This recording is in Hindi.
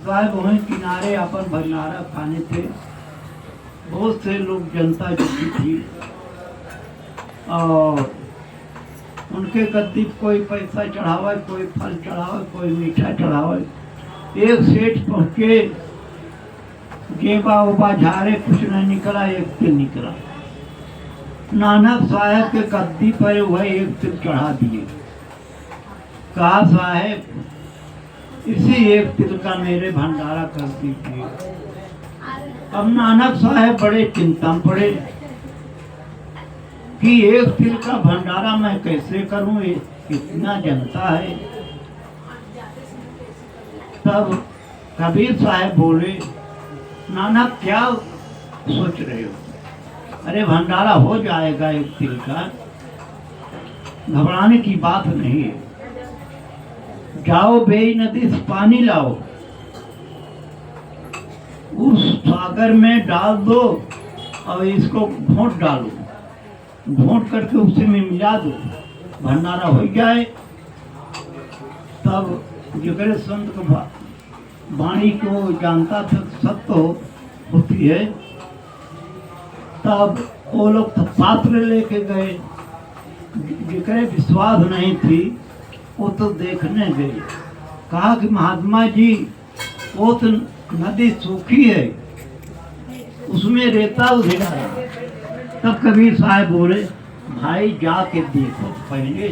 साहब वहीं किनारे अपन भंडारा खाने थे। बहुत से लोग जनता जुटी थी और उनके गद्दी कोई पैसा चढ़ावे, कोई फल चढ़ावे, कोई मीठा चढ़ावे। एक सेठ पहुंचे, गेबा उबा झाड़े, कुछ नहीं निकला, एक तिल निकला। नानक साहब के गद्दी पर वह एक तिल चढ़ा दिए। कहा साहब इसी एक तिल का मेरे भंडारा कर दीजिए। अब नानक साहब बड़े चिंता में पड़े कि एक तिल का भंडारा मैं कैसे करूं, इतना जनता है। तब कबीर साहब बोले, नानक क्या सोच रहे हो? अरे भंडारा हो जाएगा एक तिल का, घबराने की बात नहीं है। जाओ बेई नदी से पानी लाओ, उस सागर में डाल दो और इसको घोंट डालो, घोंट करके उसी में मिला दो, भंडारा हो जाए। तब जिगरे संत को वाणी को जानता था सत्य होती है। तब वो लोग पात्र लेके गए, जिगरे विश्वास नहीं थी वो तो देखने गए। कहा कि महात्मा जी वो तो नदी सूखी है, उसमें रेता उधेड़ा है। तब कबीर साहब बोले, भाई जाके देखो पहले।